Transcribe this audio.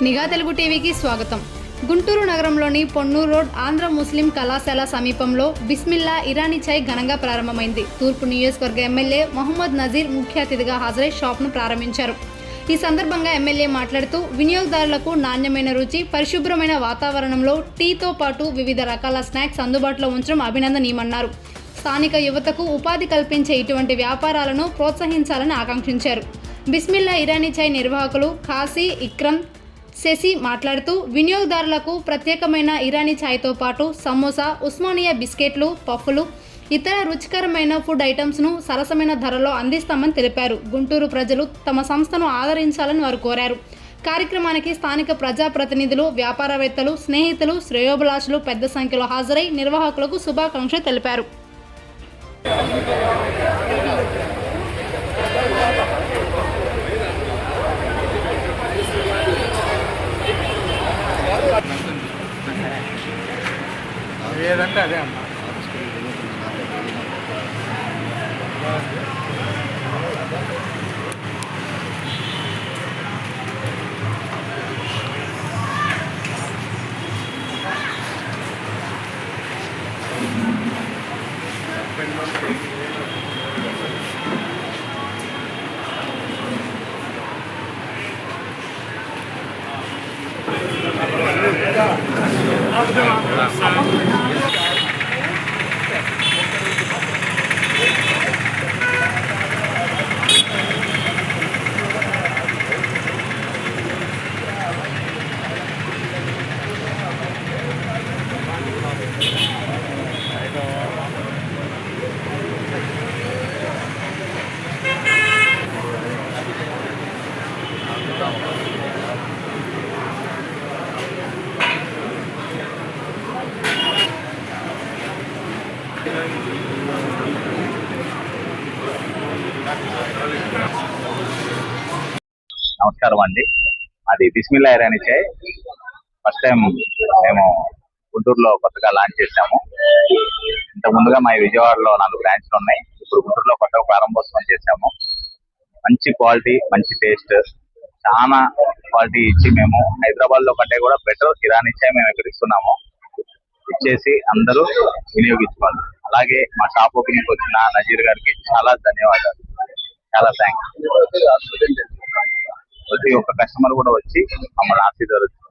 నిఘా తెలుగు టీవీకి స్వాగతం. గుంటూరు నగరంలోని పొన్నూరు రోడ్ ఆంధ్ర ముస్లిం కళాశాల సమీపంలో బిస్మిల్లా ఇరానీ చాయ్ ఘనంగా ప్రారంభమైంది. తూర్పు నియోజకవర్గ ఎమ్మెల్యే మొహమ్మద్ నజీర్ ముఖ్య అతిథిగా హాజరై షాప్ను ప్రారంభించారు. ఈ సందర్భంగా ఎమ్మెల్యే మాట్లాడుతూ వినియోగదారులకు నాణ్యమైన రుచి, పరిశుభ్రమైన వాతావరణంలో టీతో పాటు వివిధ రకాల స్నాక్స్ అందుబాటులో ఉంచడం అభినందనీయమన్నారు. స్థానిక యువతకు ఉపాధి కల్పించే ఇటువంటి వ్యాపారాలను ప్రోత్సహించాలని ఆకాంక్షించారు. బిస్మిల్లా ఇరానీ చాయ్ నిర్వాహకులు ఖాసీ ఇక్రమ్ శశి మాట్లాడుతూ వినియోగదారులకు ప్రత్యేకమైన ఇరానీ ఛాయ్తో పాటు సమోసా, ఉస్మానియా బిస్కెట్లు, పఫ్ఫులు, ఇతర రుచికరమైన ఫుడ్ ఐటమ్స్ను సరసమైన ధరలో అందిస్తామని తెలిపారు. గుంటూరు ప్రజలు తమ సంస్థను ఆదరించాలని వారు కోరారు. కార్యక్రమానికి స్థానిక ప్రజాప్రతినిధులు, వ్యాపారవేత్తలు, స్నేహితులు, శ్రేయోభిలాషులు పెద్ద సంఖ్యలో హాజరై నిర్వాహకులకు శుభాకాంక్షలు తెలిపారు. ఏదంటే అదే అమ్మా. నమస్కారం అండి. అది బిస్మిల్లా ఇరానీ చాయ్ ఫస్ట్ టైం మేము గుంటూరులో కొత్తగా లాంచ్ చేశాము. ఇంతకు ముందుగా మా విజయవాడలో 4 బ్రాంచ్లు ఉన్నాయి. ఇప్పుడు గుంటూరులో కొత్తగా ప్రారంభోత్సవం చేశాము. మంచి క్వాలిటీ, మంచి టేస్ట్, చాలా క్వాలిటీ ఇచ్చి మేము హైదరాబాద్ లో కంటే కూడా బెటర్ ఇరానీ చాయ్ మేము ఎక్కడిస్తున్నాము. ఇచ్చేసి అందరూ వినియోగించుకోవాలి. అలాగే మా షాప్ ఓపెనింగ్ వచ్చిన నజీర్ గారికి చాలా ధన్యవాదాలు, చాలా థ్యాంక్స్. ప్రతి ఒక్క కస్టమర్ కూడా వచ్చి మమ్మల్ని ఆశీర్వదించారు.